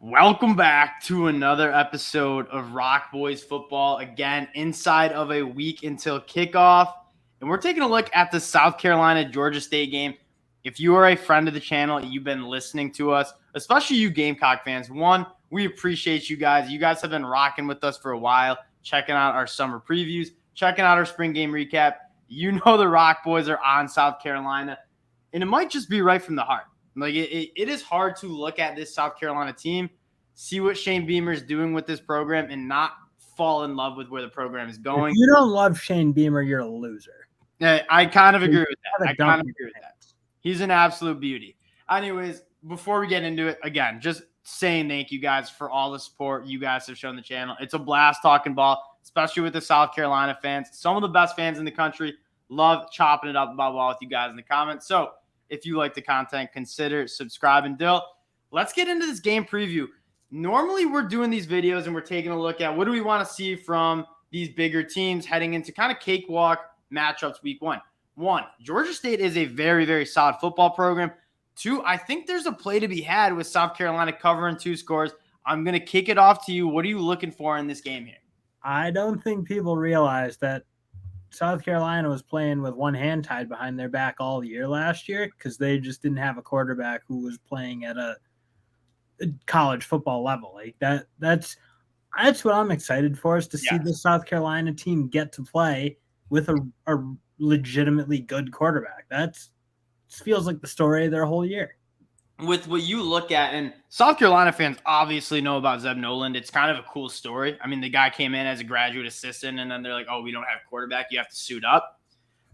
Welcome back to another episode of ROC Boys football. Again, inside of a week until kickoff. And we're taking a look at the South Carolina-Georgia State game. If you are a friend of the channel, you've been listening to us, especially you Gamecock fans. One, we appreciate you guys. You guys have been rocking with us for a while, checking out our summer previews, checking out our spring game recap. You know the ROC Boys are on South Carolina, and it might just be right from the heart. Like it is hard to look at this South Carolina team, see what Shane Beamer is doing with this program, and not fall in love with where the program is going. If you don't love Shane Beamer, you're a loser. I kind of agree with that. He's an absolute beauty. Anyways, before we get into it, again, just saying thank you guys for all the support you guys have shown the channel. It's a blast talking ball, especially with the South Carolina fans. Some of the best fans in the country. Love chopping it up about ball with you guys in the comments. So if you like the content, consider subscribing. Dill, let's get into this game preview. Normally, we're doing these videos and we're taking a look at what do we want to see from these bigger teams heading into kind of cakewalk matchups week one. One, Georgia State is a very, very solid football program. Two, I think there's a play to be had with South Carolina covering 2 scores. I'm going to kick it off to you. What are you looking for in this game here? I don't think people realize that South Carolina was playing with one hand tied behind their back all year last year because they just didn't have a quarterback who was playing at a college football level. Like that's what I'm excited for, is to see the South Carolina team get to play with a legitimately good quarterback. That feels like the story of their whole year. With what you look at, and South Carolina fans obviously know about Zeb Nolan. It's kind of a cool story. I mean, the guy came in as a graduate assistant, and then they're like, oh, we don't have quarterback. You have to suit up.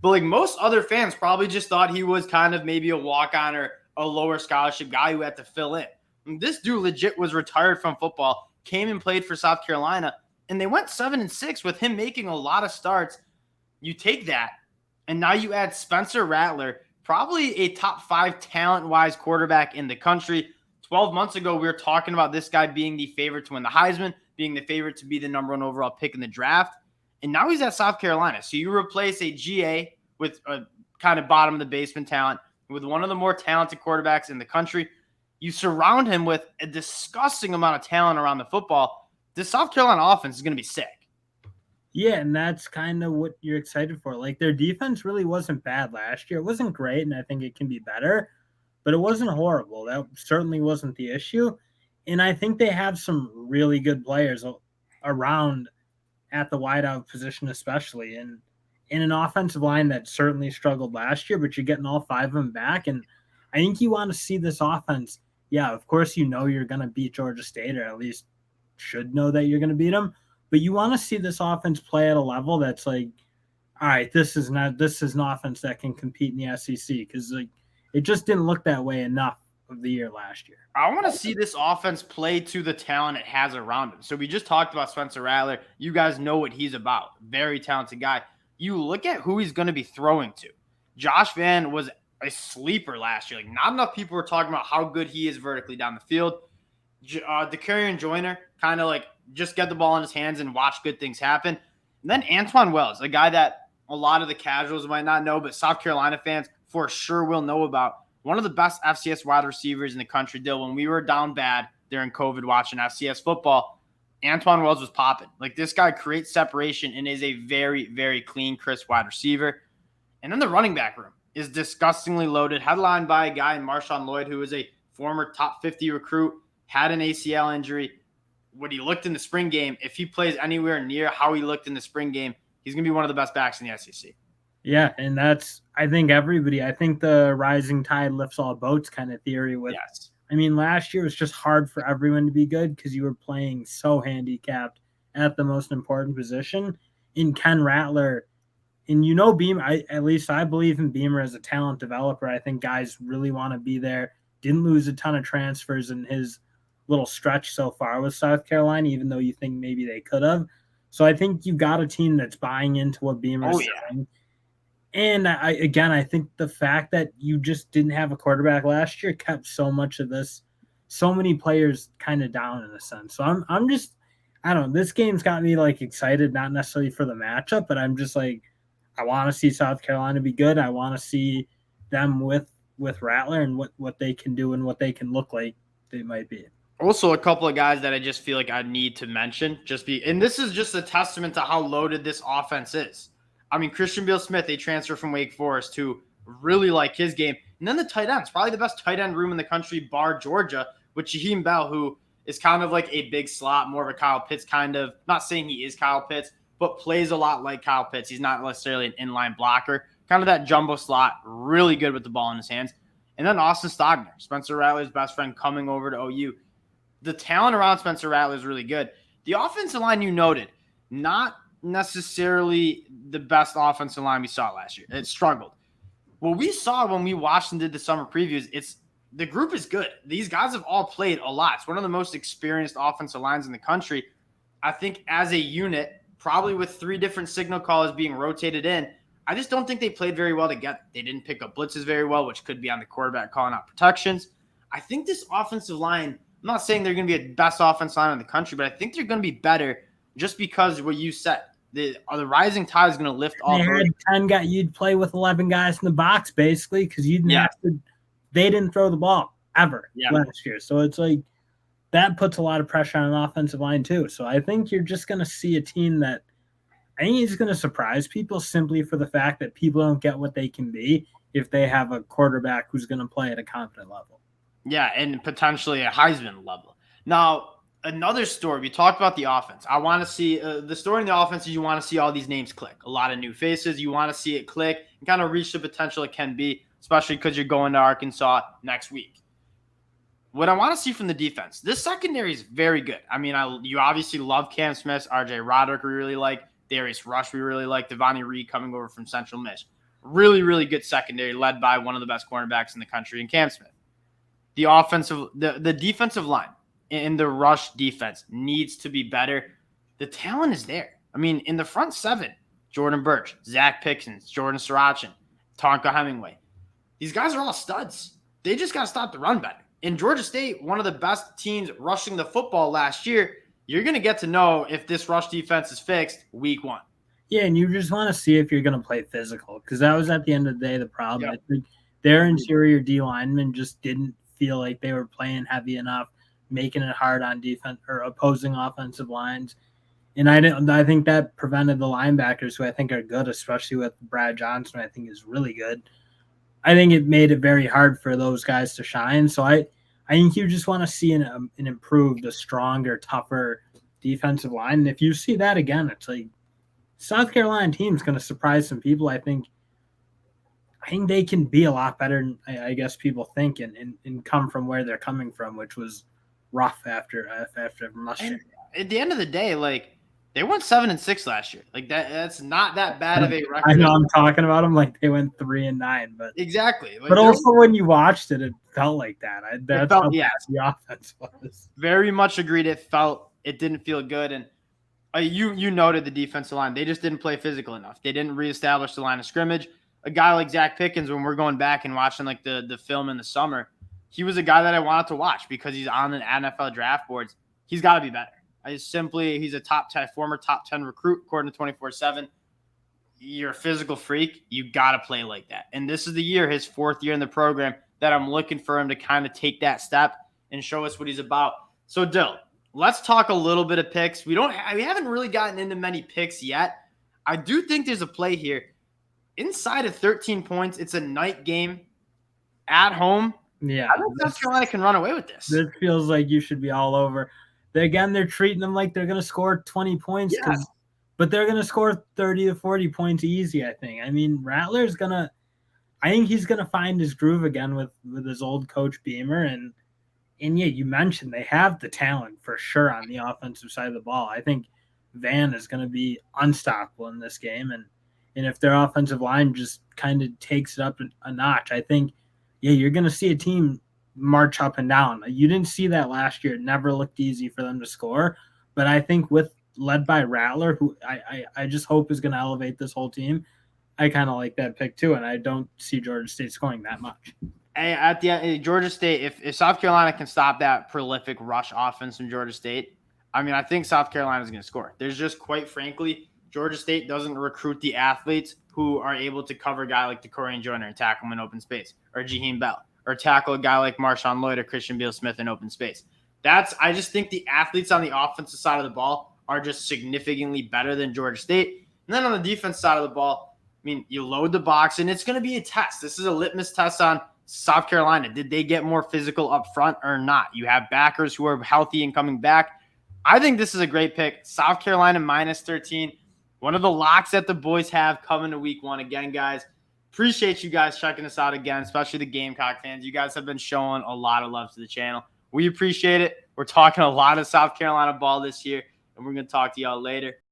But like most other fans probably just thought he was kind of maybe a walk-on or a lower scholarship guy who had to fill in. And this dude legit was retired from football, came and played for South Carolina, and they went 7-6 with him making a lot of starts. You take that, and now you add Spencer Rattler, probably a top 5 talent-wise quarterback in the country. 12 months ago, we were talking about this guy being the favorite to win the Heisman, being the favorite to be the number 1 overall pick in the draft. And now he's at South Carolina. So you replace a GA with a kind of bottom of the basement talent with one of the more talented quarterbacks in the country. You surround him with a disgusting amount of talent around the football. This South Carolina offense is going to be sick. Yeah, and that's kind of what you're excited for. Like, their defense really wasn't bad last year. It wasn't great, and I think it can be better, but it wasn't horrible. That certainly wasn't the issue. And I think they have some really good players around at the wideout position, especially, and in an offensive line that certainly struggled last year, but you're getting all 5 of them back. And I think you want to see this offense. Yeah, of course, you know you're going to beat Georgia State, or at least should know that you're going to beat them. But you want to see this offense play at a level that's like, all right, this is an offense that can compete in the SEC, because like it just didn't look that way enough of the year last year. I want to see this offense play to the talent it has around him. So we just talked about Spencer Rattler. You guys know what he's about. Very talented guy. You look at who he's going to be throwing to. Josh Vann was a sleeper last year. Like, not enough people were talking about how good he is vertically down the field. DeCarrion Joyner, kind of like just get the ball in his hands and watch good things happen. And then Antoine Wells, a guy that a lot of the casuals might not know, but South Carolina fans for sure will know about. One of the best FCS wide receivers in the country. Dill, when we were down bad during COVID watching FCS football, Antoine Wells was popping. Like, this guy creates separation and is a very, very clean, crisp wide receiver. And then the running back room is disgustingly loaded, headlined by a guy in Marshawn Lloyd, who is a former top 50 recruit, had an ACL injury. When he looked in the spring game, if he plays anywhere near how he looked in the spring game, he's going to be one of the best backs in the SEC. Yeah, and that's, I think the rising tide lifts all boats kind of theory with, yes. I mean, last year was just hard for everyone to be good because you were playing so handicapped at the most important position in Ken Rattler. And you know, at least I believe in Beamer as a talent developer. I think guys really want to be there. Didn't lose a ton of transfers in his little stretch so far with South Carolina, even though you think maybe they could have. So I think you got a team that's buying into what Beamer's saying. And I think the fact that you just didn't have a quarterback last year kept so much of this, so many players kind of down in a sense. So I'm just, I don't know, this game's got me like excited, not necessarily for the matchup, but I'm just like, I want to see South Carolina be good. I want to see them with Rattler and what they can do and what they can look like they might be. Also, a couple of guys that I just feel like I need to mention, and this is just a testament to how loaded this offense is. I mean, Christian Beal-Smith, a transfer from Wake Forest, who really like his game. And then the tight ends, probably the best tight end room in the country, bar Georgia, with Shaheen Bell, who is kind of like a big slot, more of a Kyle Pitts kind of. Not saying he is Kyle Pitts, but plays a lot like Kyle Pitts. He's not necessarily an inline blocker. Kind of that jumbo slot, really good with the ball in his hands. And then Austin Stogner, Spencer Rattler's best friend, coming over to OU. The talent around Spencer Rattler is really good. The offensive line, you noted, not necessarily the best offensive line we saw last year. It struggled. What we saw when we watched and did the summer previews, the group is good. These guys have all played a lot. It's one of the most experienced offensive lines in the country. I think as a unit, probably with 3 different signal callers being rotated in, I just don't think they played very well together. They didn't pick up blitzes very well, which could be on the quarterback calling out protections. I think this offensive line, I'm not saying they're going to be the best offensive line in the country, but I think they're going to be better just because what you said. The rising tide is going to lift all. They had 10 guys. You'd play with 11 guys in the box basically because you didn't have to. They didn't throw the ball ever last year, so it's like that puts a lot of pressure on an offensive line too. So I think you're just going to see a team that I think is going to surprise people simply for the fact that people don't get what they can be if they have a quarterback who's going to play at a confident level. Yeah, and potentially a Heisman level. Now, another story, we talked about the offense. I want to see the story in the offense is you want to see all these names click. A lot of new faces. You want to see it click and kind of reach the potential it can be, especially because you're going to Arkansas next week. What I want to see from the defense, this secondary is very good. I mean, you obviously love Cam Smith, RJ Roderick we really like, Darius Rush we really like, Devontae Reed coming over from Central Miss. Really, really good secondary led by one of the best cornerbacks in the country in Cam Smith. The defensive line in the rush defense needs to be better. The talent is there. I mean, in the front 7, Jordan Birch, Zach Pickens, Jordan Sirachin, Tonka Hemingway. These guys are all studs. They just got to stop the run better. In Georgia State, one of the best teams rushing the football last year, you're going to get to know if this rush defense is fixed week 1. Yeah, and you just want to see if you're going to play physical because that was at the end of the day the problem. Yep. I think their interior D linemen just didn't feel like they were playing heavy enough, making it hard on defense or opposing offensive lines. And I think that prevented the linebackers, who I think are good, especially with Brad Johnson, I think is really good. I think it made it very hard for those guys to shine. So I think you just want to see an improved, a stronger, tougher defensive line. And if you see that again, it's like South Carolina team's going to surprise some people. I think they can be a lot better than I guess people think and come from where they're coming from, which was rough after Mustard. At the end of the day, like they went 7-6 last year. Like that's not that bad of a record. I know I'm talking about them like they went 3-9, but exactly. Like, but also when you watched it felt like that. That's how bad the offense was. Very much agreed. It didn't feel good, and you noted the defensive line. They just didn't play physical enough. They didn't reestablish the line of scrimmage. A guy like Zach Pickens, when we're going back and watching like the film in the summer, he was a guy that I wanted to watch because he's on the NFL draft boards. He's got to be better. He's a former top 10 recruit, according to 24/7. You're a physical freak. You got to play like that. And this is the year, his 4th year in the program, that I'm looking for him to kind of take that step and show us what he's about. So, Dill, let's talk a little bit of picks. We haven't really gotten into many picks yet. I do think there's a play here. Inside of 13 points, it's a night game at home. Yeah. I think South Carolina can run away with this. This feels like you should be all over. They're treating them like they're going to score 20 points, but they're going to score 30 to 40 points easy, I think. I mean, Rattler's going to – I think he's going to find his groove again with his old coach Beamer. And yeah, you mentioned they have the talent for sure on the offensive side of the ball. I think Van is going to be unstoppable in this game. And if their offensive line just kind of takes it up a notch, I think, you're going to see a team march up and down. You didn't see that last year. It never looked easy for them to score. But I think led by Rattler, who I just hope is going to elevate this whole team, I kind of like that pick too, and I don't see Georgia State scoring that much. At the end, Georgia State, if South Carolina can stop that prolific rush offense from Georgia State, I mean, I think South Carolina is going to score. There's just, quite frankly, Georgia State doesn't recruit the athletes who are able to cover a guy like DeCorian Joyner and tackle him in open space, or Shaheen Bell, or tackle a guy like Marshawn Lloyd or Christian Beal-Smith in open space. I just think the athletes on the offensive side of the ball are just significantly better than Georgia State. And then on the defense side of the ball, I mean, you load the box, and it's going to be a test. This is a litmus test on South Carolina. Did they get more physical up front or not? You have backers who are healthy and coming back. I think this is a great pick. South Carolina minus 13. One of the locks that the boys have coming to week 1. Again, guys, appreciate you guys checking us out again, especially the Gamecock fans. You guys have been showing a lot of love to the channel. We appreciate it. We're talking a lot of South Carolina ball this year, and we're going to talk to y'all later.